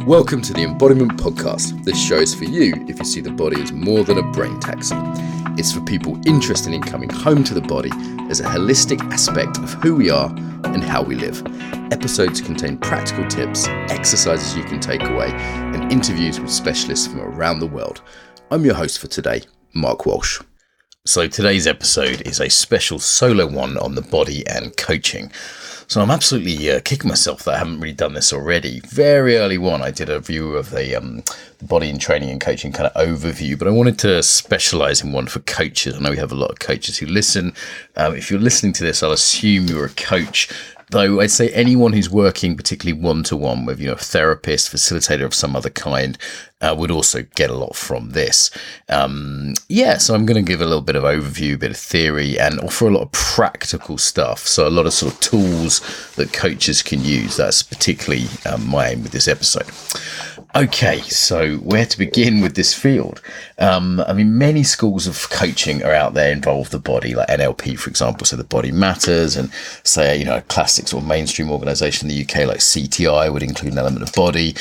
Welcome to the Embodiment podcast. This show is for you if you see the body as more than a brain taxi. It's for people interested in coming home to the body as a holistic aspect of who we are and how we live. Episodes contain practical tips, exercises you can take away, and interviews with specialists from around the world. I'm your host for today, Mark Walsh. So today's episode is a special solo one on the body and coaching. So I'm absolutely kicking myself that I haven't really done this already. Very early on, I did a review of the body and training and coaching kind of overview, but I wanted to specialize in one for coaches. I know we have a lot of coaches who listen. If you're listening to this, I'll assume you're a coach. Though I'd say anyone who's working particularly one-to-one with, a therapist, facilitator of some other kind, would also get a lot from this. So I'm going to give a little bit of overview, a bit of theory, and offer a lot of practical stuff. So a lot of sort of tools that coaches can use. That's particularly my aim with this episode. Okay, so where to begin with this field? Many schools of coaching are out there involve the body, like NLP, for example, so the body matters, and say, a classic sort of mainstream organisation in the UK like CTI would include an element of body.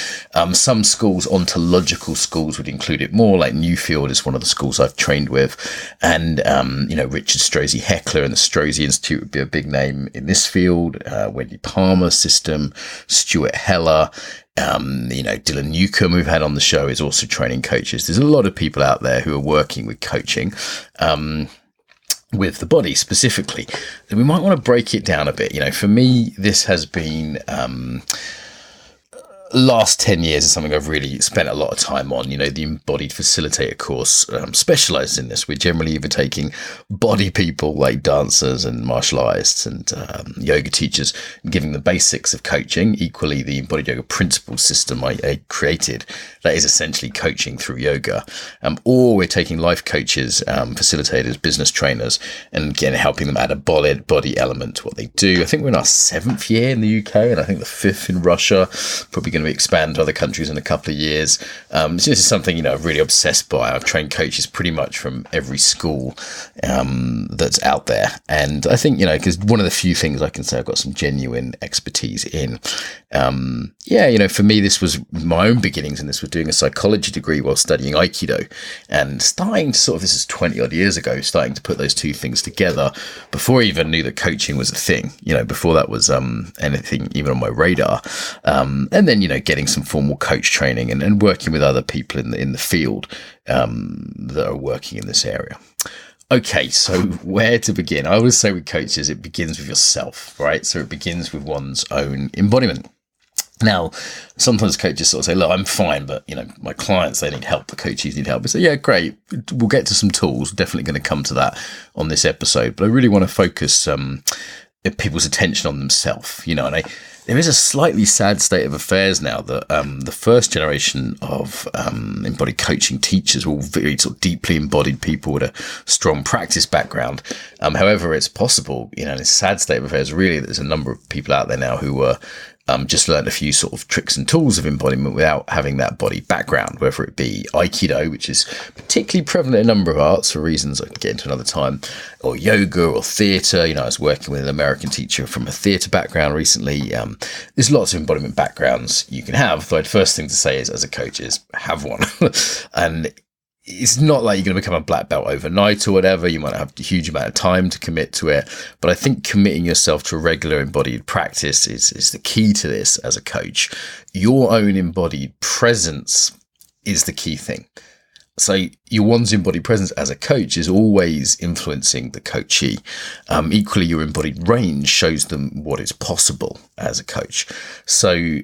Some schools, ontological schools, would include it more, like Newfield is one of the schools I've trained with, and, Richard Strozzi Heckler and the Strozzi Institute would be a big name in this field, Wendy Palmer's system, Stuart Heller, Dylan Newcomb, we've had on the show, is also training coaches. There's a lot of people out there who are working with coaching, with the body specifically. And we might want to break it down a bit. For me, this has been, last 10 years is something I've really spent a lot of time on. The Embodied Facilitator course specializes in this. We're generally either taking body people like dancers and martial artists and yoga teachers, and giving the basics of coaching. Equally, the Embodied Yoga Principles system I created, that is essentially coaching through yoga. Or we're taking life coaches, facilitators, business trainers, and again, helping them add a body element to what they do. I think we're in our 7th year in the UK, and I think the 5th in Russia, probably going to expand to other countries in a couple of years. So this is something, I'm really obsessed by. I've trained coaches pretty much from every school that's out there. And I think, because one of the few things I can say I've got some genuine expertise in. For me, this was my own beginnings in this, was doing a psychology degree while studying Aikido, and starting to this is 20 odd years ago, starting to put those two things together before I even knew that coaching was a thing, before that was anything even on my radar. And then, getting some formal coach training and working with other people in the field that are working in this area. Okay, so where to begin? I always say with coaches, it begins with yourself, right? So it begins with one's own embodiment. Now, sometimes coaches sort of say, look, I'm fine, but, my clients, they need help. The coaches need help. I say, yeah, great. We'll get to some tools. Definitely going to come to that on this episode. But I really want to focus people's attention on themselves, and there is a slightly sad state of affairs now that the first generation of embodied coaching teachers were all very sort of deeply embodied people with a strong practice background. However, it's possible, in a sad state of affairs, really, there's a number of people out there now who were just learned a few sort of tricks and tools of embodiment without having that body background, whether it be Aikido, which is particularly prevalent in a number of arts for reasons I can get into another time, or yoga or theatre. I was working with an American teacher from a theatre background recently. There's lots of embodiment backgrounds you can have, though the first thing to say is, as a coach, is have one. And it's not like you're going to become a black belt overnight or whatever. You might have a huge amount of time to commit to it. But I think committing yourself to a regular embodied practice is the key to this as a coach. Your own embodied presence is the key thing. So one's embodied presence as a coach is always influencing the coachee. Equally, your embodied range shows them what is possible as a coach. So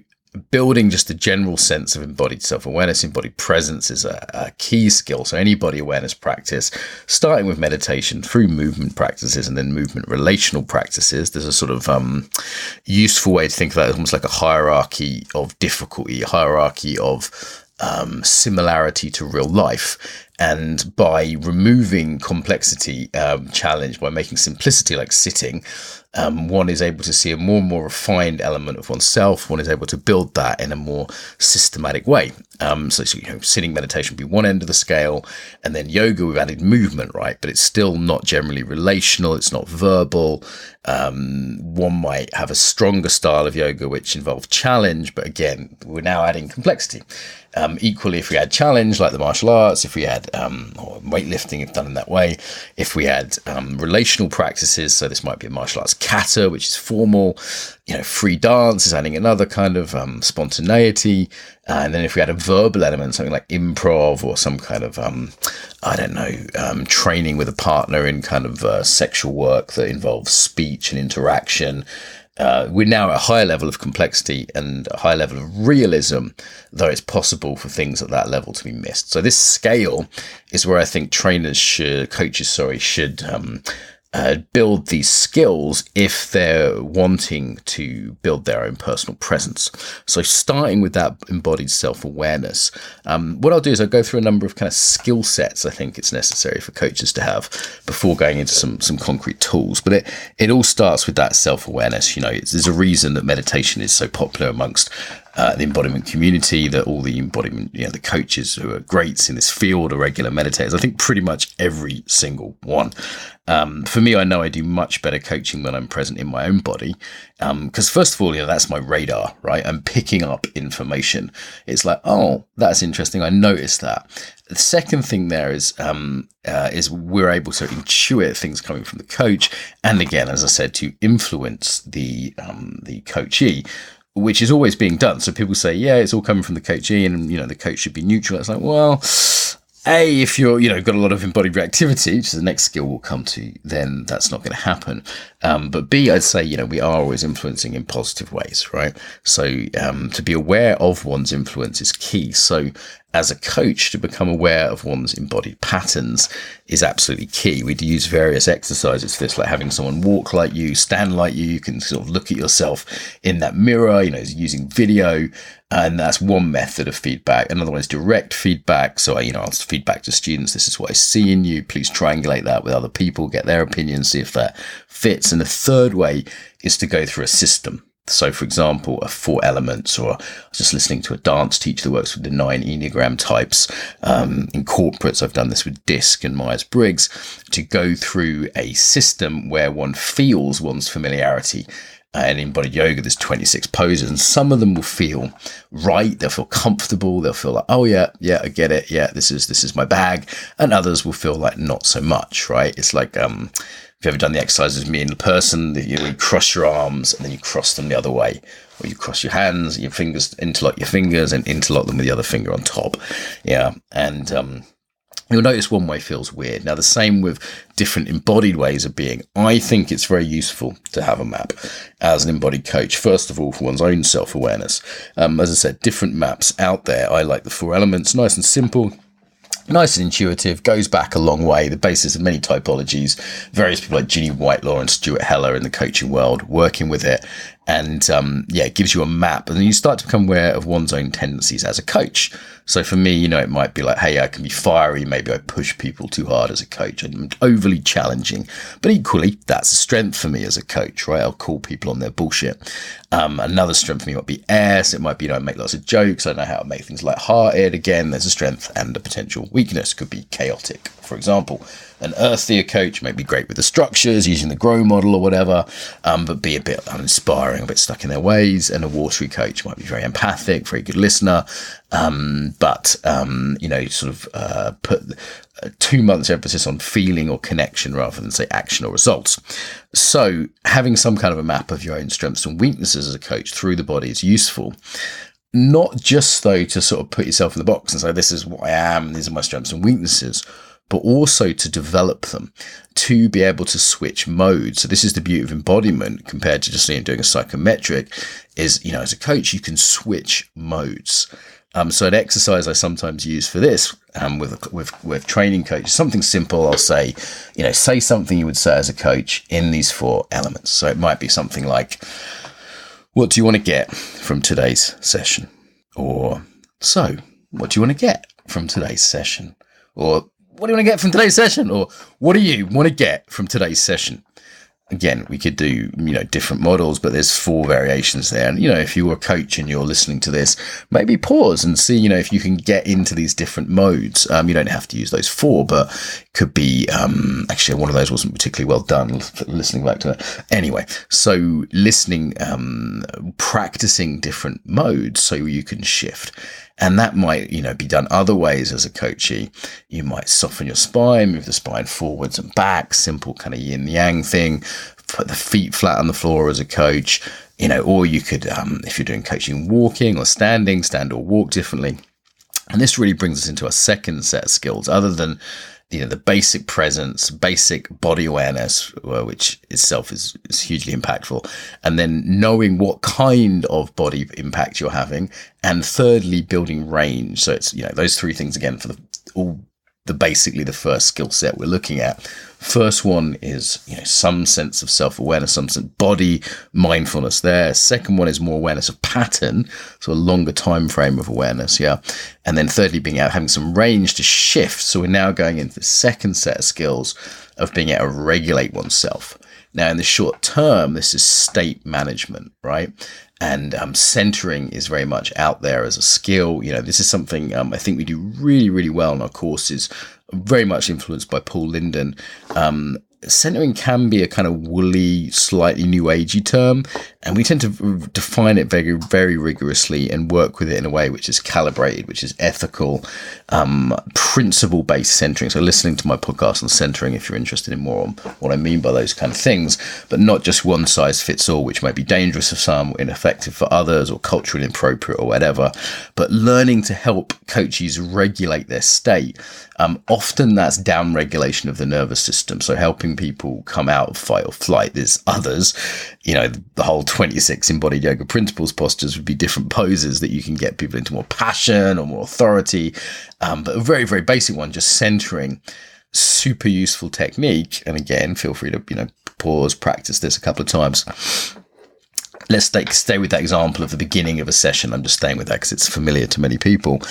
building just a general sense of embodied self-awareness, embodied presence is a key skill. So any body awareness practice, starting with meditation through movement practices and then movement relational practices, there's a sort of useful way to think of that, almost like a hierarchy of difficulty, a hierarchy of similarity to real life. And by removing complexity, challenge, by making simplicity like sitting, one is able to see a more and more refined element of oneself. One is able to build that in a more systematic way. So sitting meditation would be one end of the scale, and then yoga, we've added movement, right? But it's still not generally relational. It's not verbal. One might have a stronger style of yoga which involves challenge, but again, we're now adding complexity. Equally, if we had challenge like the martial arts, if we had or weightlifting, if done in that way, if we had relational practices, so this might be a martial arts kata, which is formal, free dance is adding another kind of spontaneity, and then if we had a verbal element, something like improv or some kind of training with a partner in kind of sexual work that involves speech and interaction. We're now at a higher level of complexity and a high level of realism, though it's possible for things at that level to be missed. So this scale is where I think coaches should build these skills if they're wanting to build their own personal presence. So starting with that embodied self-awareness, what I'll do is I'll go through a number of kind of skill sets I think it's necessary for coaches to have before going into some concrete tools. But it all starts with that self-awareness. There's a reason that meditation is so popular amongst the embodiment community, that all the embodiment, the coaches who are greats in this field are regular meditators. I think pretty much every single one. For me, I know I do much better coaching when I'm present in my own body. Because first of all, that's my radar, right? I'm picking up information. It's like, oh, that's interesting. I noticed that. The second thing there is we're able to intuit things coming from the coach. And again, as I said, to influence the coachee, which is always being done. So people say, yeah, it's all coming from the coachee and, the coach should be neutral. It's like, well, A, if you're, got a lot of embodied reactivity, which is the next skill we'll come to, then that's not going to happen. But B, I'd say, we are always influencing in positive ways, right? So to be aware of one's influence is key. So as a coach, to become aware of one's embodied patterns is absolutely key. We'd use various exercises for this, like having someone walk like you, stand like you. You can sort of look at yourself in that mirror, using video. And that's one method of feedback. Another one is direct feedback. So, I'll feedback to students. This is what I see in you. Please triangulate that with other people, get their opinions, see if that fits. And the third way is to go through a system. So, for example, 4 elements, or I was just listening to a dance teacher that works with the 9 Enneagram types. In corporates, I've done this with DISC and Myers-Briggs, to go through a system where one feels one's familiarity. And in embodied yoga, there's 26 poses, and some of them will feel right. They'll feel comfortable. They'll feel like, oh yeah, I get it. Yeah, this is my bag. And others will feel like not so much, right? It's like, if you've ever done the exercises with me in person, that you cross your arms and then you cross them the other way, or you cross your hands, your fingers, interlock your fingers and interlock them with the other finger on top. Yeah. And, you'll notice one way feels weird. Now, the same with different embodied ways of being. I think it's very useful to have a map as an embodied coach, first of all, for one's own self-awareness. As I said, different maps out there. I like the 4 elements, nice and simple, nice and intuitive, goes back a long way, the basis of many typologies, various people like Ginny Whitelaw and Stuart Heller in the coaching world working with it. And it gives you a map, and then you start to become aware of one's own tendencies as a coach. So for me, it might be like, hey, I can be fiery. Maybe I push people too hard as a coach. I'm overly challenging, but equally, that's a strength for me as a coach, right? I'll call people on their bullshit. Another strength for me might be air. So it might be, I make lots of jokes. I know how to make things lighthearted. Again, there's a strength and a potential weakness. Could be chaotic, for example. An earthier coach may be great with the structures, using the grow model or whatever, but be a bit uninspiring, a bit stuck in their ways. And a watery coach might be very empathic, very good listener, but put too much emphasis on feeling or connection rather than, say, action or results. So having some kind of a map of your own strengths and weaknesses as a coach through the body is useful. Not just, though, to sort of put yourself in the box and say, this is what I am, these are my strengths and weaknesses, but also to develop them, to be able to switch modes. So this is the beauty of embodiment compared to just doing a psychometric, is, as a coach, you can switch modes. So an exercise I sometimes use for this with training coaches, something simple, I'll say, say something you would say as a coach in these 4 elements. So it might be something like, what do you want to get from today's session? Or, so, what do you want to get from today's session? Or what do you want to get from today's session? Or what do you want to get from today's session? Again, we could do, different models, but there's 4 variations there. And, if you're a coach and you're listening to this, maybe pause and see, if you can get into these different modes. You don't have to use those 4, but it could be, actually, one of those wasn't particularly well done, listening back to it. Anyway, so listening, practicing different modes so you can shift. And that might, be done other ways as a coachee. You might soften your spine, move the spine forwards and back, simple kind of yin yang thing, put the feet flat on the floor as a coach, or you could, if you're doing coaching, walking or standing, stand or walk differently. And this really brings us into our second set of skills, other than the basic presence, basic body awareness, which itself is hugely impactful. And then knowing what kind of body impact you're having. And thirdly, building range. So it's, those 3 things again for basically the first skill set we're looking at. First one is, some sense of self-awareness, some sense of body mindfulness there. Second one is more awareness of pattern, so a longer time frame of awareness, yeah. And then thirdly, having some range to shift. So we're now going into the second set of skills of being able to regulate oneself. Now, in the short term, this is state management, right? And centering is very much out there as a skill. This is something I think we do really, really well in our courses, very much influenced by Paul Linden. Centering can be a kind of woolly, slightly new agey term, and we tend to define it very, very rigorously and work with it in a way which is calibrated, which is ethical, principle-based centering. So listening to my podcast on centering if you're interested in more on what I mean by those kind of things, but not just one size fits all, which may be dangerous for some, ineffective for others, or culturally inappropriate or whatever, but learning to help coaches regulate their state. Often that's down regulation of the nervous system. So helping people come out of fight or flight. There's others, the whole 26 embodied yoga principles postures would be different poses that you can get people into more passion or more authority. But a very, very basic one, just centering, super useful technique. And again, feel free to, pause, practice this a couple of times. Let's stay with that example of the beginning of a session. I'm just staying with that because it's familiar to many people.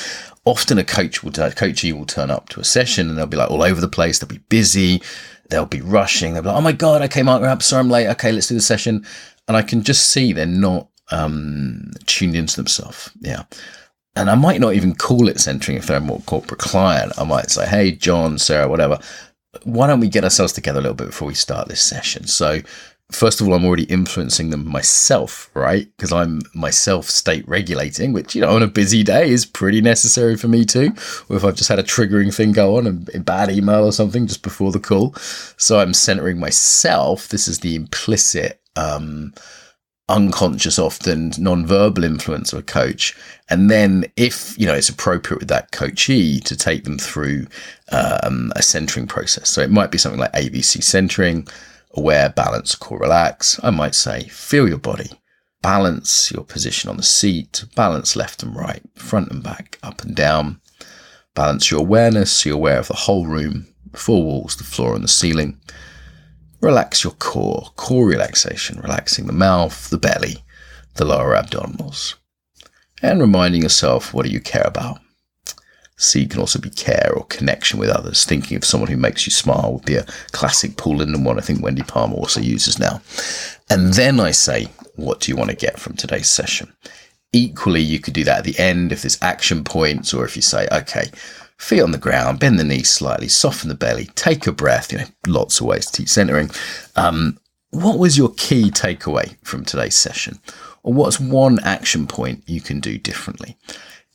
Often a coachee will turn up to a session and they'll be like all over the place. They'll be busy. They'll be rushing. They'll be like, oh my God, okay, Mark, sorry I'm late. Okay, let's do the session. And I can just see they're not tuned into themselves. Yeah. And I might not even call it centering if they're a more corporate client. I might say, hey, John, Sarah, whatever. Why don't we get ourselves together a little bit before we start this session? So first of all, I'm already influencing them myself, right? Because I'm myself state regulating, which, on a busy day is pretty necessary for me too. Or if I've just had a triggering thing go on, a bad email or something just before the call. So I'm centering myself. This is the implicit, unconscious, often non-verbal influence of a coach. And then if, it's appropriate with that coachee to take them through a centering process. So it might be something like ABC centering, aware, balance, core, relax. I might say, feel your body, balance your position on the seat, balance left and right, front and back, up and down, balance your awareness so you're aware of the whole room, the 4 walls, the floor and the ceiling. Relax your core relaxation, relaxing the mouth, the belly, the lower abdominals, and reminding yourself, what do you care about? C can also be care or connection with others. Thinking of someone who makes you smile would be a classic Paul Linden one I think Wendy Palmer also uses now. And then I say, what do you want to get from today's session? Equally, you could do that at the end if there's action points, or if you say, okay, feet on the ground, bend the knees slightly, soften the belly, take a breath, lots of ways to teach centering. What was your key takeaway from today's session? Or what's one action point you can do differently?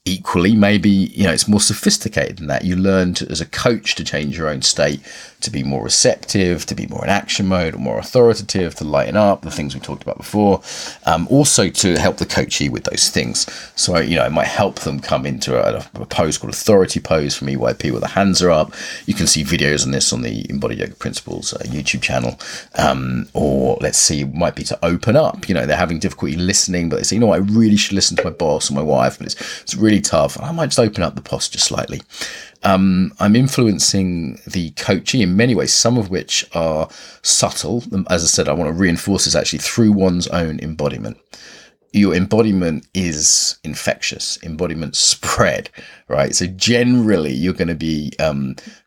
Equally, maybe, it's more sophisticated than that. You learn as a coach to change your own state, to be more receptive, to be more in action mode or more authoritative, to lighten up, the things we talked about before. Also to help the coachee with those things. So, it might help them come into a pose called authority pose from EYP where the hands are up. You can see videos on this on the Embodied Yoga Principles YouTube channel. Or let's see, it might be to open up. They're having difficulty listening, but they say, I really should listen to my boss or my wife, but it's really tough. I might just open up the posture slightly. I'm influencing the coachee in many ways, some of which are subtle. As I said, I want to reinforce this actually through one's own embodiment. your embodiment is infectious. Embodiment spread, right? So generally, you're going to be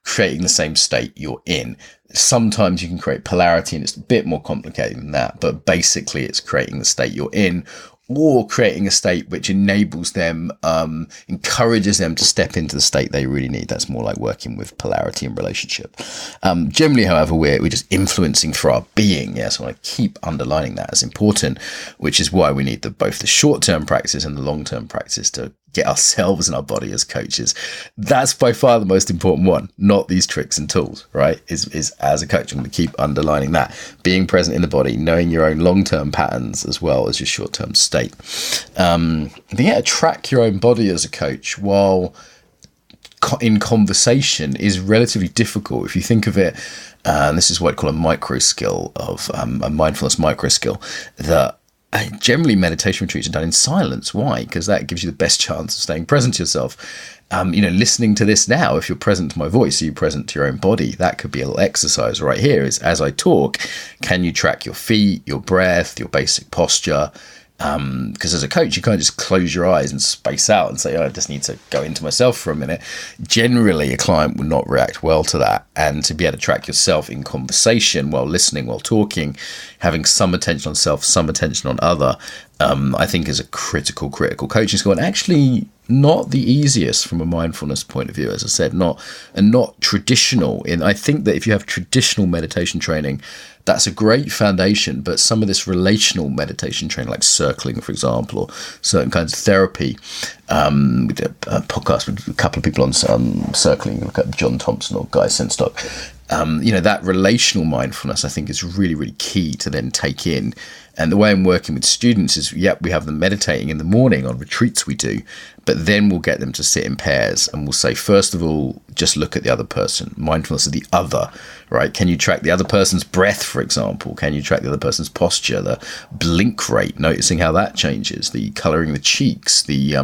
creating the same state you're in. Sometimes you can create polarity, and it's a bit more complicated than that. But basically, it's creating the state you're in, or creating a state which enables them, encourages them to step into the state they really need. That's more like working with polarity in relationship. Generally, however, we're just influencing through our being. Yeah, so I want to keep underlining that as important, which is why we need both the short-term practice and the long-term practice to get ourselves and our body as coaches. That's by far the most important one, not these tricks and tools, right? Is as a coach, I'm going to keep underlining that. Being present in the body, knowing your own long-term patterns as well as your short-term state. But yeah, track your own body as a coach while in conversation is relatively difficult. If you think of it, and this is what I call a micro skill of a mindfulness micro skill, that generally meditation retreats are done in silence. Why? Because that gives you the best chance of staying present to yourself. Listening to this now, if you're present to my voice, are you present to your own body? That could be a little exercise right here. Is as I talk, can you track your feet, your breath, your basic posture? Because as a coach, you can't just close your eyes and space out and say, I just need to go into myself for a minute. Generally, a client will not react well to that. And to be able to track yourself in conversation while listening, while talking, having some attention on self, some attention on other, I think is a critical coaching skill. And actually not the easiest from a mindfulness point of view, as I said, not traditional. I think that if you have traditional meditation training, that's a great foundation, but some of this relational meditation training, like circling, for example, or certain kinds of therapy. We did a podcast with a couple of people on circling. Look at John Thompson or Guy Senstock. That relational mindfulness, I think, is really, really key to then take in. And the way I'm working with students is, we have them meditating in the morning on retreats we do, but then we'll get them to sit in pairs and we'll say, first of all, just look at the other person. Mindfulness of the other, right? Can you track the other person's breath, for example? Can you track the other person's posture, the blink rate, noticing how that changes, the colouring of the cheeks, the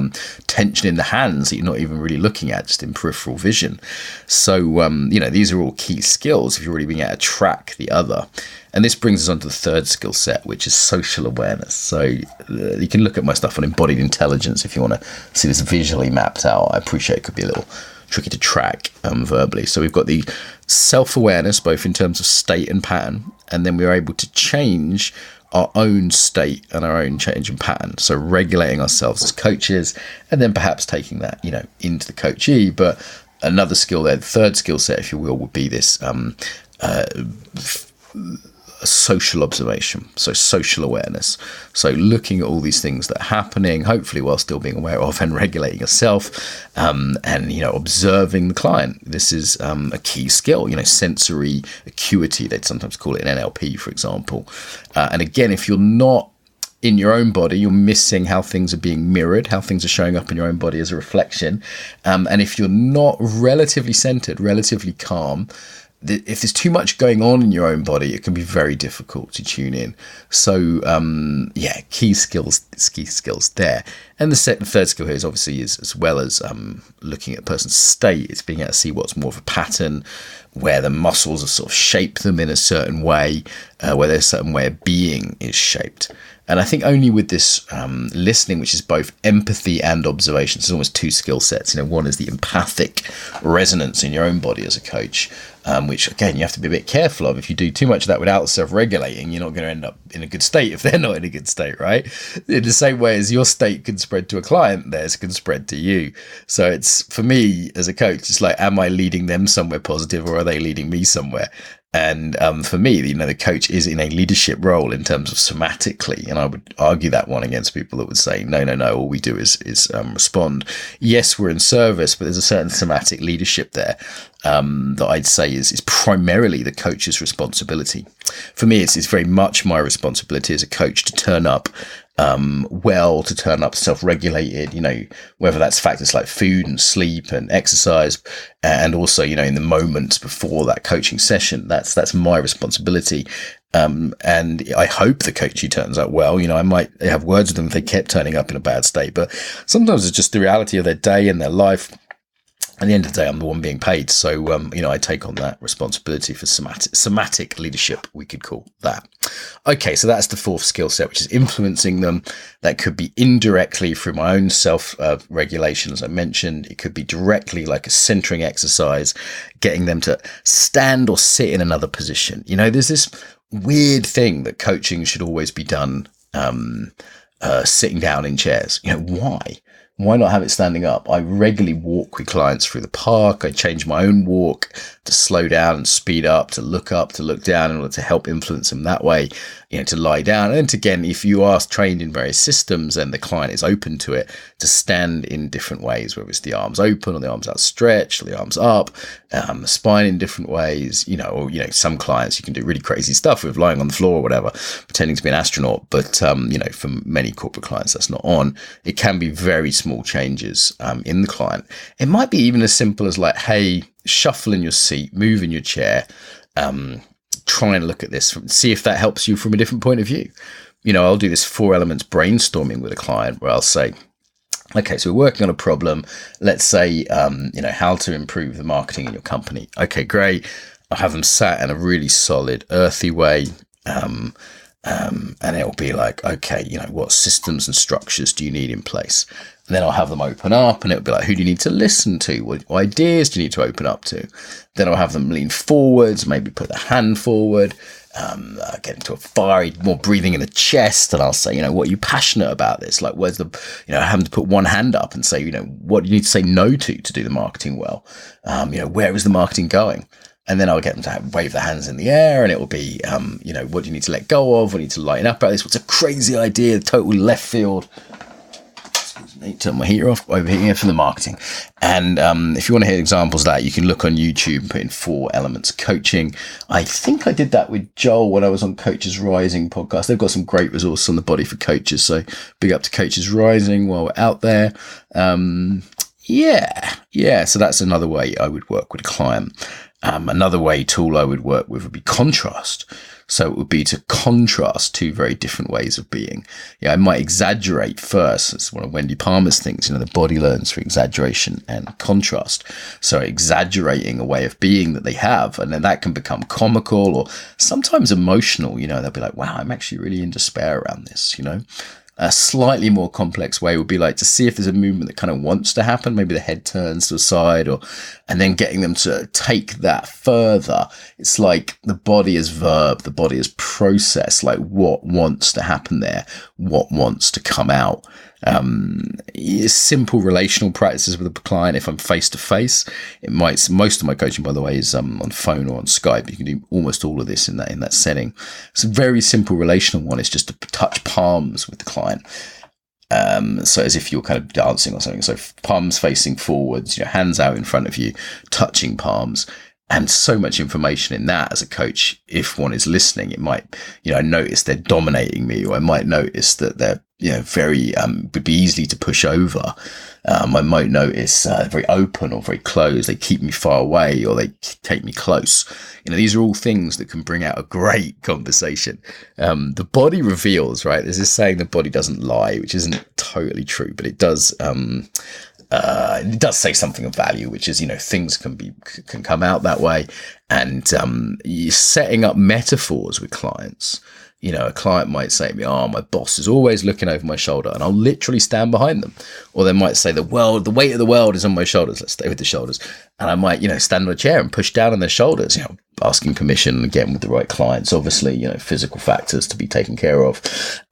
tension in the hands that you're not even really looking at, just in peripheral vision. So, these are all key skills if you're really being able to track the other. And this brings us on to the third skill set, which is social awareness. So you can look at my stuff on embodied intelligence if you want to see this visually mapped out. I appreciate it could be a little tricky to track verbally. So we've got the self-awareness, both in terms of state and pattern, and then we're able to change our own state and our own change in pattern. So regulating ourselves as coaches, and then perhaps taking that, into the coachee. But another skill there, the third skill set, if you will, would be this social observation, so social awareness. So looking at all these things that are happening, hopefully while still being aware of and regulating yourself, and observing the client. This is a key skill. Sensory acuity, they'd sometimes call it in NLP, for example. And again, if you're not in your own body, you're missing how things are being mirrored, how things are showing up in your own body as a reflection. And if you're not relatively centered, relatively calm, if there's too much going on in your own body, it can be very difficult to tune in. So, key skills there. And the third skill here is obviously as well as looking at a person's state, it's being able to see what's more of a pattern, where the muscles have sort of shaped them in a certain way, where there's a certain way of being is shaped. And I think only with this listening, which is both empathy and observation, so it's almost two skill sets. One is the empathic resonance in your own body as a coach, which, again, you have to be a bit careful of. If you do too much of that without self-regulating, you're not going to end up in a good state if they're not in a good state, right? In the same way as your state can spread to a client, theirs can spread to you. So it's, for me as a coach, it's like, am I leading them somewhere positive, or are they leading me somewhere? And for me, the coach is in a leadership role in terms of somatically, and I would argue that one against people that would say, no, all we do is respond. Yes, we're in service, but there's a certain somatic leadership there that I'd say is primarily the coach's responsibility. For me, it's very much my responsibility as a coach to turn up to turn up self-regulated, whether that's factors like food and sleep and exercise, and also, in the moments before that coaching session, that's my responsibility. And I hope the coachee turns out well. I might have words with them if they kept turning up in a bad state, but sometimes it's just the reality of their day and their life. at the end of the day, I'm the one being paid. So, I take on that responsibility for somatic leadership, we could call that. Okay, so that's the fourth skill set, which is influencing them. That could be indirectly through my own self-regulation, as I mentioned. It could be directly, like a centering exercise, getting them to stand or sit in another position. There's this weird thing that coaching should always be done sitting down in chairs. Why? Why not have it standing up? I regularly walk with clients through the park. I change my own walk to slow down and speed up, to look down in order to help influence them that way, to lie down. And again, if you are trained in various systems and the client is open to it, to stand in different ways, whether it's the arms open or the arms outstretched or the arms up, the spine in different ways, or some clients you can do really crazy stuff with lying on the floor or whatever, pretending to be an astronaut. But, for many corporate clients, that's not on. It can be very small changes in the client. It might be even as simple as like, hey, shuffle in your seat, move in your chair, try and look at this, see if that helps you from a different point of view. I'll do this 4 elements brainstorming with a client where I'll say, okay, so we're working on a problem. Let's say, how to improve the marketing in your company. Okay, great. I'll have them sat in a really solid, earthy way. And it'll be like, okay, what systems and structures do you need in place? And then I'll have them open up and it'll be like, who do you need to listen to? What ideas do you need to open up to? Then I'll have them lean forwards, maybe put the hand forward, get into a fiery, more breathing in the chest. And I'll say, what are you passionate about this? Like, where's the, having to put one hand up and say, what do you need to say no to do the marketing well? Where is the marketing going? And then I'll get them to wave their hands in the air and it will be, what do you need to let go of? What do you need to lighten up about this? What's a crazy idea? Total left field. Excuse me, turn my heater off over here for the marketing. And if you want to hear examples of that, you can look on YouTube and put in 4 elements coaching. I think I did that with Joel when I was on Coaches Rising podcast. They've got some great resources on the body for coaches. So big up to Coaches Rising while we're out there. So that's another way I would work with a client. Another tool I would work with would be contrast. So it would be to contrast 2 very different ways of being. I might exaggerate first. It's one of Wendy Palmer's things. The body learns through exaggeration and contrast. So exaggerating a way of being that they have, and then that can become comical or sometimes emotional. They'll be like, wow, I'm actually really in despair around this, A slightly more complex way would be like to see if there's a movement that kind of wants to happen. Maybe the head turns to the side and then getting them to take that further. It's like the body is verb, the body is process, like what wants to happen there, what wants to come out. Simple relational practices with a client. If I'm face to face, most of my coaching, by the way, is on phone or on Skype. You can do almost all of this in that setting. It's a very simple relational one. It's just to touch palms with the client. So as if you're kind of dancing or something. So palms facing forwards, hands out in front of you, touching palms. And so much information in that as a coach. If one is listening, it might, notice they're dominating me, or I might notice that they're, very, would be easily to push over. I might notice very open or very closed. They keep me far away or they take me close. These are all things that can bring out a great conversation. The body reveals, right? There's this saying, the body doesn't lie, which isn't totally true, but it does, it does say something of value, which is, things can come out that way. And you're setting up metaphors with clients. A client might say to me, oh, my boss is always looking over my shoulder, and I'll literally stand behind them. Or they might say the weight of the world is on my shoulders. Let's stay with the shoulders. And I might, stand on a chair and push down on their shoulders, asking permission, again, with the right clients, obviously, physical factors to be taken care of.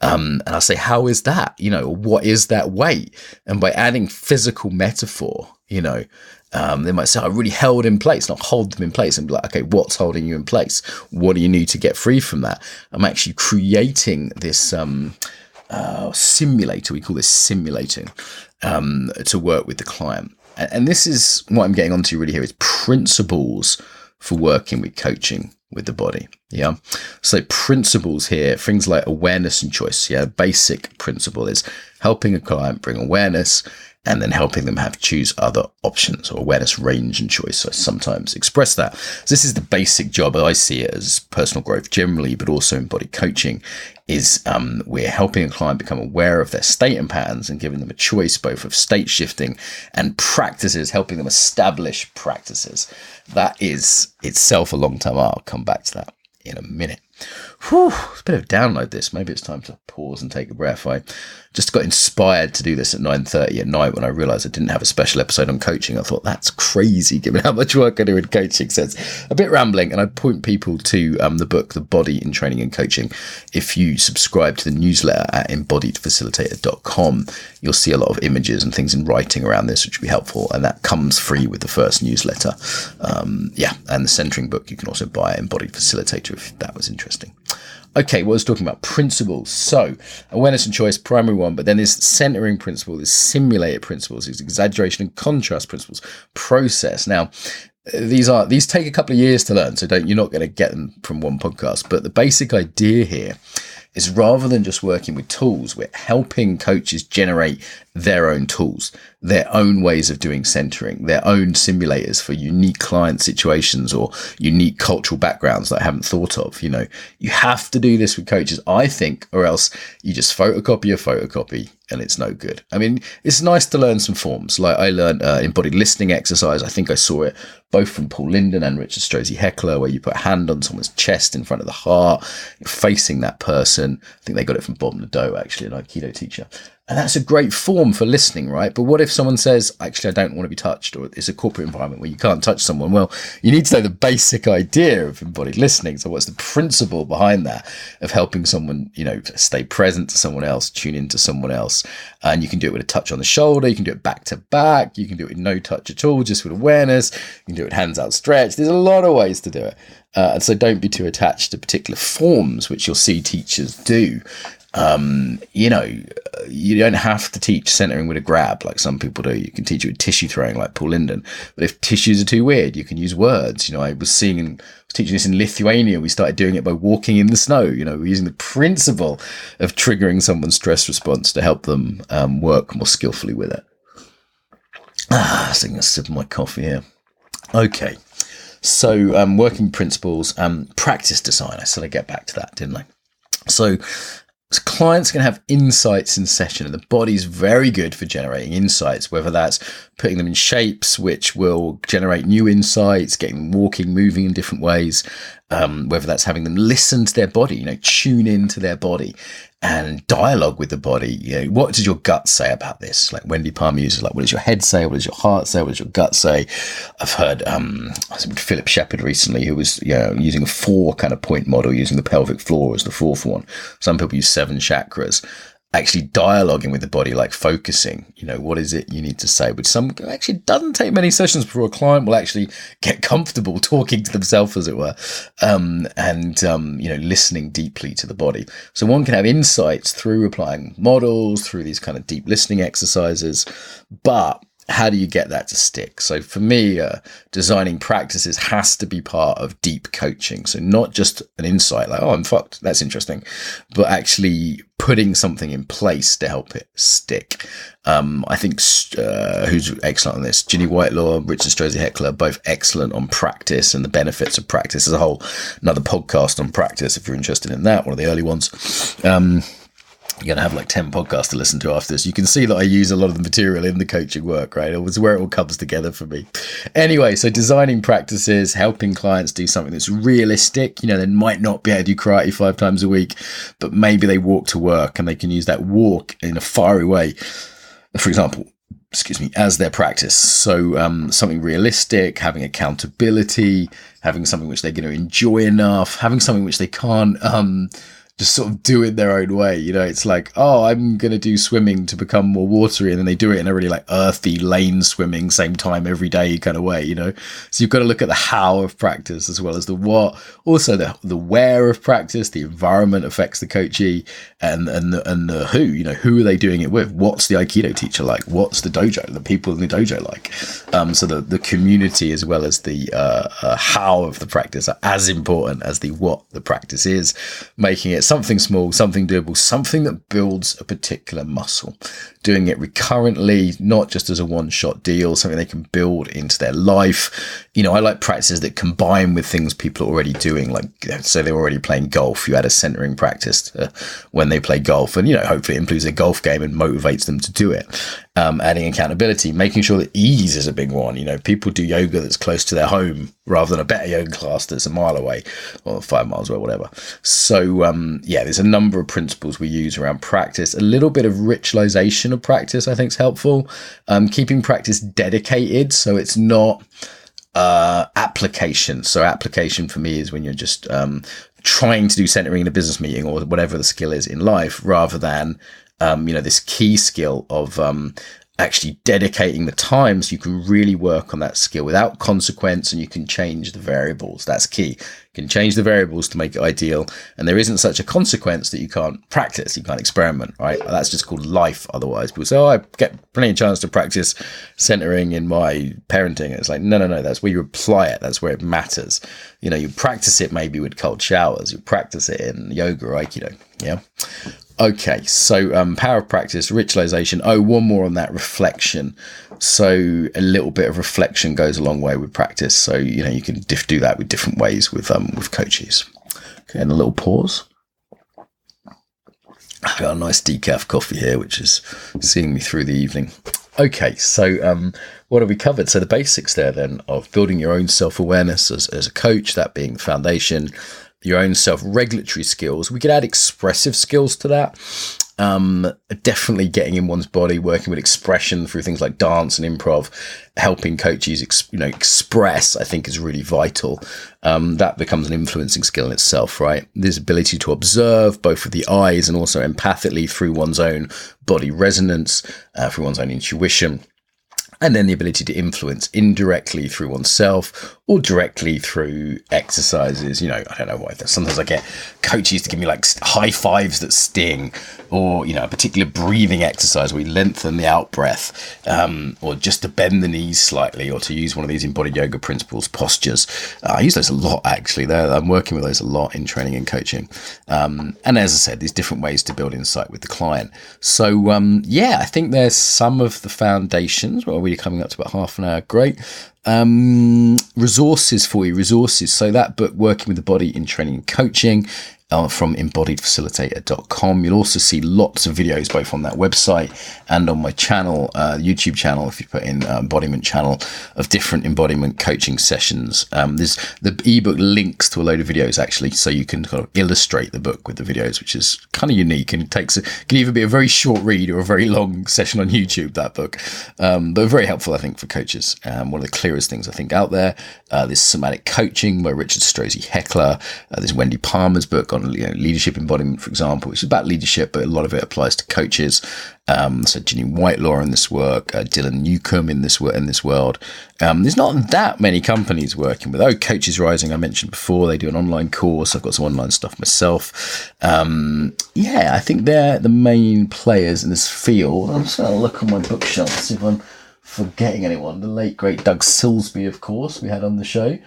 And I'll say, how is that? What is that weight? And by adding physical metaphor, they might say, I really held in place, and I'll hold them in place and be like, okay, what's holding you in place? What do you need to get free from that? I'm actually creating this simulator. We call this simulating to work with the client. And this is what I'm getting onto really here is principles for working with coaching with the body. Yeah. So principles here, things like awareness and choice. Yeah. Basic principle is helping a client bring awareness and then helping them choose other options, or awareness, range, and choice. So I sometimes express that. So this is the basic job. I see it as personal growth generally, but also embodied coaching is we're helping a client become aware of their state and patterns and giving them a choice both of state shifting and practices, helping them establish practices. That is itself a long term art. I'll come back to that in a minute. Whew, it's a bit of a download this. Maybe it's time to pause and take a breath. I just got inspired to do this at 9:30 at night when I realised I didn't have a special episode on coaching. I thought, that's crazy given how much work I do in coaching. So it's a bit rambling, and I'd point people to the book, The Body in Training and Coaching. If you subscribe to the newsletter at embodiedfacilitator.com, you'll see a lot of images and things in writing around this, which will be helpful, and that comes free with the first newsletter. And the centering book you can also buy at Embodied Facilitator if that was interesting. Okay, what I was talking about, principles. So awareness and choice, primary one, but then there's centering principle, there's simulated principles, there's exaggeration and contrast principles, process. Now, these take a couple of years to learn, so you're not going to get them from one podcast. But the basic idea here is, rather than just working with tools, we're helping coaches generate their own tools, their own ways of doing centering, their own simulators for unique client situations or unique cultural backgrounds that I haven't thought of. You know, you have to do this with coaches, I think, or else you just photocopy a photocopy and it's no good. I mean, it's nice to learn some forms. Like I learned embodied listening exercise. I think I saw it both from Paul Linden and Richard Strozzi Heckler, where you put a hand on someone's chest in front of the heart, you're facing that person. I think they got it from Bob Nadeau, actually, an Aikido teacher. And that's a great form for listening, right? But what if someone says, actually, I don't want to be touched, or it's a corporate environment where you can't touch someone? Well, you need to know the basic idea of embodied listening. So what's the principle behind that of helping someone, stay present to someone else, tune into someone else? And you can do it with a touch on the shoulder. You can do it back to back. You can do it with no touch at all, just with awareness. You can do it with hands outstretched. There's a lot of ways to do it. And so don't be too attached to particular forms, which you'll see teachers do. You don't have to teach centering with a grab like some people do. You can teach it with tissue throwing like Paul Linden. But if tissues are too weird, you can use words. I was teaching this in Lithuania. We started doing it by walking in the snow. We're using the principle of triggering someone's stress response to help them work more skillfully with it. Taking a sip of my coffee here. Okay. So working principles, practice design. I said I'd get back to that, didn't I? So clients can have insights in session, and the body's very good for generating insights, whether that's putting them in shapes which will generate new insights, getting them walking, moving in different ways, whether that's having them listen to their body, tune into their body and dialogue with the body. What does your gut say about this? Like Wendy Palmer uses, what does your head say? What does your heart say? What does your gut say? I've heard Philip Shepherd recently, who was using a 4 kind of point model, using the pelvic floor as the 4th one. Some people use 7 chakras. Actually dialoguing with the body, like focusing, what is it you need to say? But some actually doesn't take many sessions before a client will actually get comfortable talking to themselves, as it were, listening deeply to the body. So one can have insights through applying models, through these kind of deep listening exercises, but how do you get that to stick? So for me, designing practices has to be part of deep coaching. So not just an insight like, I'm fucked, that's interesting, but actually putting something in place to help it stick. I think who's excellent on this? Ginny Whitelaw, Richard Strozzi Heckler, both excellent on practice and the benefits of practice. There's another podcast on practice if you're interested in that, one of the early ones. You're going to have like 10 podcasts to listen to after this. You can see that I use a lot of the material in the coaching work, right? It was where it all comes together for me. Anyway, so designing practices, helping clients do something that's realistic. They might not be able to do karate 5 times a week, but maybe they walk to work and they can use that walk in a fiery way, for example, as their practice. So something realistic, having accountability, having something which they're going to enjoy enough, having something which they can't just sort of do it their own way. It's like, I'm going to do swimming to become more watery. And then they do it in a really like earthy lane swimming, same time every day kind of way, So you've got to look at the how of practice as well as the what, also the where of practice, the environment affects the coachee, and the who, who are they doing it with? What's the Aikido teacher like? What's the dojo, the people in the dojo like? So the community as well as the how of the practice are as important as the what the practice is, making it something small, something doable, something that builds a particular muscle. Doing it recurrently, not just as a one-shot deal, something they can build into their life. I like practices that combine with things people are already doing, like, so they're already playing golf. You add a centering practice when they play golf, and, hopefully it improves their golf game and motivates them to do it. Adding accountability, making sure that ease is a big one. People do yoga that's close to their home rather than a better yoga class that's a mile away or 5 miles away, whatever. So, there's a number of principles we use around practice. A little bit of ritualization of practice, I think, is helpful. Keeping practice dedicated, so it's not application. So application for me is when you're just trying to do centering in a business meeting or whatever the skill is in life, rather than this key skill of actually dedicating the time so you can really work on that skill without consequence, and you can change the variables. That's key. You can change the variables to make it ideal, and there isn't such a consequence that you can't practice, you can't experiment, right? That's just called life. Otherwise people say, I get plenty of chance to practice centering in my parenting. It's like, no, that's where you apply it. That's where it matters. You practice it maybe with cold showers, you practice it in yoga or aikido. Yeah. Okay, so power of practice, ritualization. One more on that, reflection. So a little bit of reflection goes a long way with practice. So, you can do that with different ways with coaches. Okay, and a little pause. I've got a nice decaf coffee here, which is seeing me through the evening. Okay, so what have we covered? So the basics there then of building your own self-awareness as a coach, that being the foundation. Your own self-regulatory skills. We could add expressive skills to that. Definitely getting in one's body, working with expression through things like dance and improv, helping coaches, express, I think is really vital. That becomes an influencing skill in itself, right? This ability to observe both with the eyes and also empathically through one's own body resonance, through one's own intuition. And then the ability to influence indirectly through oneself or directly through exercises. I don't know why. Sometimes I get coaches to give me like high fives that sting, or, a particular breathing exercise where we lengthen the out breath, or just to bend the knees slightly, or to use one of these embodied yoga principles, postures. I use those a lot, actually. I'm working with those a lot in training and coaching. And as I said, there's different ways to build insight with the client. So, I think there's some of the foundations. Well, we're coming up to about half an hour. Great. Resources for you. So that book, Working with the Body in Training and Coaching, from embodiedfacilitator.com. You'll also see lots of videos both on that website and on my channel, YouTube channel, if you put in embodiment channel, of different embodiment coaching sessions. There's the ebook links to a load of videos actually, so you can kind of illustrate the book with the videos, which is kind of unique, and can either be a very short read or a very long session on YouTube, that book, but very helpful I think for coaches. One of the clearest things I think out there. There's Somatic Coaching by Richard Strozzi Heckler. There's Wendy Palmer's book on leadership embodiment, for example, which is about leadership, but a lot of it applies to coaches. So Ginny Whitelaw in this work, Dylan Newcomb in this world. There's not that many companies working with. Coaches Rising, I mentioned before, they do an online course. I've got some online stuff myself. I think they're the main players in this field. I'm just going to look on my bookshelf to see if I'm forgetting anyone. The late great Doug Silsby, of course, we had on the show.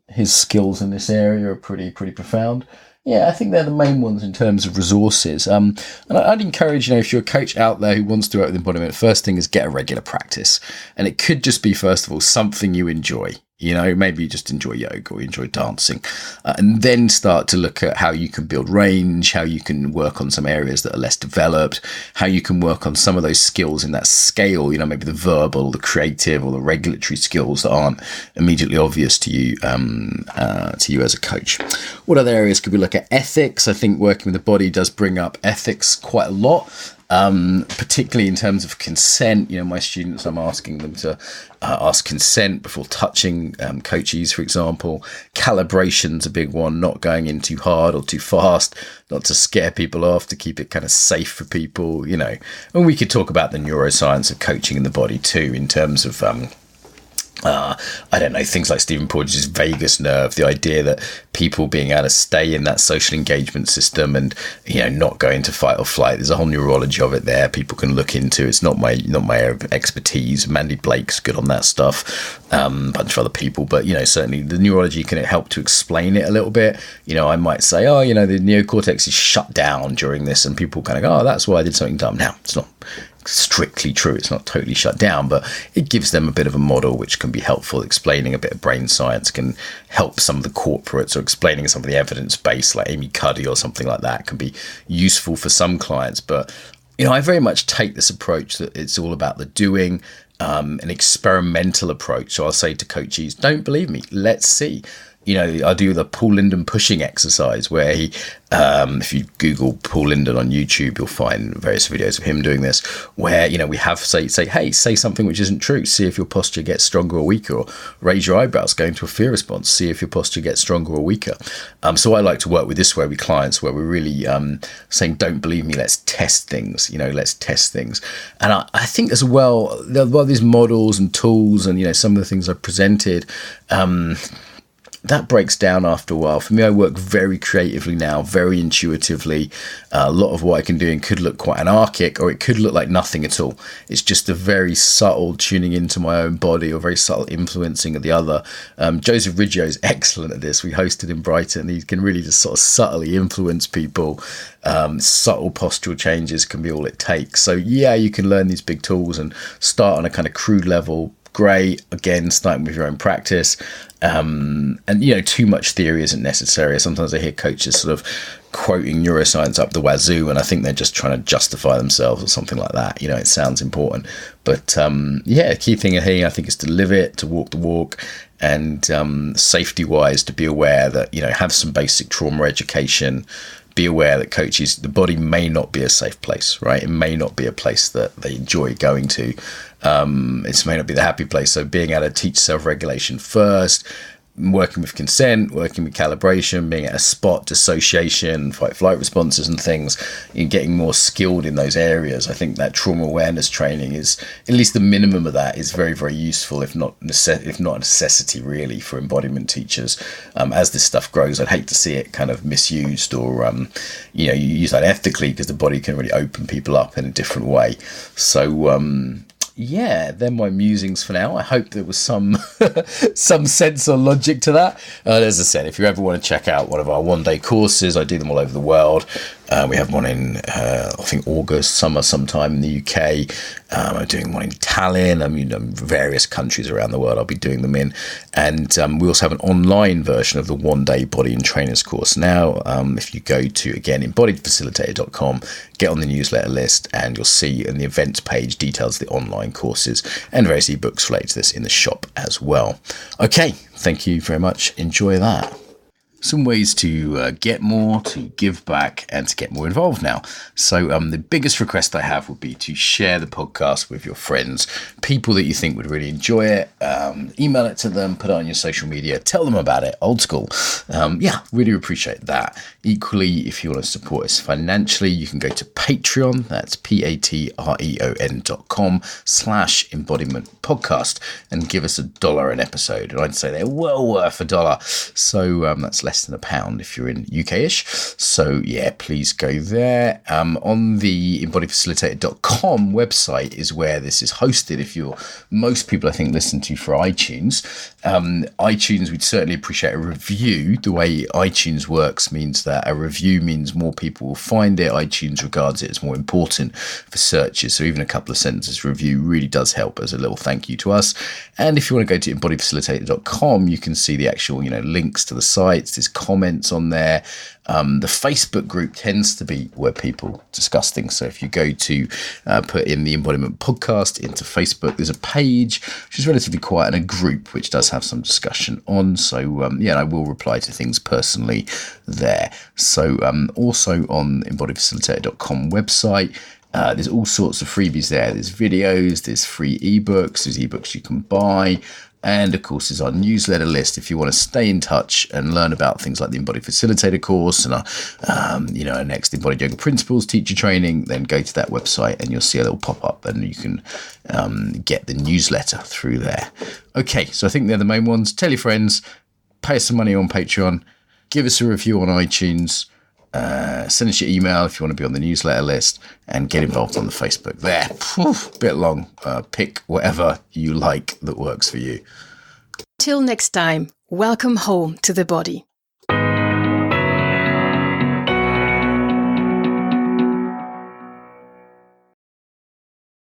His skills in this area are pretty profound. I think they're the main ones in terms of resources. And I'd encourage, if you're a coach out there who wants to work with embodiment, first thing is get a regular practice. And it could just be, first of all, something you enjoy. Maybe you just enjoy yoga or you enjoy dancing, and then start to look at how you can build range, how you can work on some areas that are less developed, how you can work on some of those skills in that scale, maybe the verbal, the creative, or the regulatory skills that aren't immediately obvious to you as a coach. What other areas could we look at? Ethics. I think working with the body does bring up ethics quite a lot. Particularly in terms of consent. My students, I'm asking them to ask consent before touching coaches, for example. Calibration's a big one, not going in too hard or too fast, not to scare people off, to keep it kind of safe for people, And we could talk about the neuroscience of coaching in the body too, in terms of I don't know, things like Stephen Porges' vagus nerve, the idea that people being able to stay in that social engagement system and, not go into fight or flight. There's a whole neurology of it there people can look into. It's not my expertise. Mandy Blake's good on that stuff, a bunch of other people, but, certainly the neurology can help to explain it a little bit. I might say, the neocortex is shut down during this, and people kind of go, that's why I did something dumb. Now, it's not strictly true, it's not totally shut down, but it gives them a bit of a model which can be helpful. Explaining a bit of brain science can help some of the corporates, or explaining some of the evidence base like Amy Cuddy or something like that can be useful for some clients. But I very much take this approach that it's all about the doing, an experimental approach. So I'll say to coaches, don't believe me, let's see. I do the Paul Linden pushing exercise where he, if you Google Paul Linden on YouTube, you'll find various videos of him doing this, where, we have say, hey, say something which isn't true. See if your posture gets stronger or weaker, or raise your eyebrows, go into a fear response. See if your posture gets stronger or weaker. So I like to work with this way with clients where we're really saying, don't believe me, let's test things, let's test things. And I think as well, these models and tools and, some of the things I presented, that breaks down after a while. For me, I work very creatively now, very intuitively. A lot of what I can do could look quite anarchic, or it could look like nothing at all. It's just a very subtle tuning into my own body, or very subtle influencing of the other. Joseph Riggio is excellent at this. We hosted in Brighton. He can really just sort of subtly influence people. Subtle postural changes can be all it takes. So yeah, you can learn these big tools and start on a kind of crude level. Great. Again, starting with your own practice. And, too much theory isn't necessary. Sometimes I hear coaches sort of quoting neuroscience up the wazoo, and I think they're just trying to justify themselves or something like that. It sounds important. But, the key thing here, I think, is to live it, to walk the walk, and safety-wise, to be aware that, have some basic trauma education. Be aware that coaches, the body may not be a safe place, right? It may not be a place that they enjoy going to. It may not be the happy place. So being able to teach self-regulation first, working with consent, working with calibration, being at a spot, dissociation, fight-flight responses and things, and getting more skilled in those areas. I think that trauma awareness training is, at least the minimum of that, is very, very useful, if not a necessity really, for embodiment teachers. As this stuff grows, I'd hate to see it kind of misused, or you use that ethically, because the body can really open people up in a different way. So they're my musings for now. I hope there was some sense or logic to that. As I said, if you ever want to check out one of our one-day courses, I do them all over the world. We have one in, I think, August, summer sometime in the UK. I'm doing one in Tallinn. Various countries around the world I'll be doing them in. And we also have an online version of the one-day body and trainers course now. If you go to, again, embodiedfacilitator.com, get on the newsletter list, and you'll see in the events page details of the online courses and various ebooks related to this in the shop as well. Okay, thank you very much. Enjoy that. Some ways to get more, to give back, and to get more involved now. So the biggest request I have would be to share the podcast with your friends, people that you think would really enjoy it. Email it to them, put it on your social media, tell them about it, old school. Really appreciate that. Equally, if you want to support us financially, you can go to Patreon. That's patreon.com/embodiment podcast, and give us $1 an episode. And I'd say they're well worth $1. So that's less than £1 if you're in UK-ish. So please go there. On the embodiedfacilitator.com website is where this is hosted. If most people I think listen to for iTunes. iTunes, we'd certainly appreciate a review. The way iTunes works means that a review means more people will find it. iTunes regards it as more important for searches. So even a couple of sentences review really does help as a little thank you to us. And if you want to go to embodiedfacilitator.com, you can see the actual, links to the sites. There's comments on there. The Facebook group tends to be where people discuss things. So if you go to put in the Embodiment podcast into Facebook, there's a page which is relatively quiet, and a group which does have some discussion on. So I will reply to things personally there. So also on embodiedfacilitator.com website, there's all sorts of freebies there. There's videos, there's free ebooks, there's ebooks you can buy. And of course, there's our newsletter list if you want to stay in touch and learn about things like the Embodied Facilitator course and our next Embodied Yoga Principles teacher training. Then go to that website and you'll see a little pop-up and you can get the newsletter through there. Okay, so I think they're the main ones. Tell your friends, pay us some money on Patreon, give us a review on iTunes, send us your email if you want to be on the newsletter list, and get involved on the Facebook. There, bit long. Pick whatever you like that works for you. Till next time, welcome home to the body.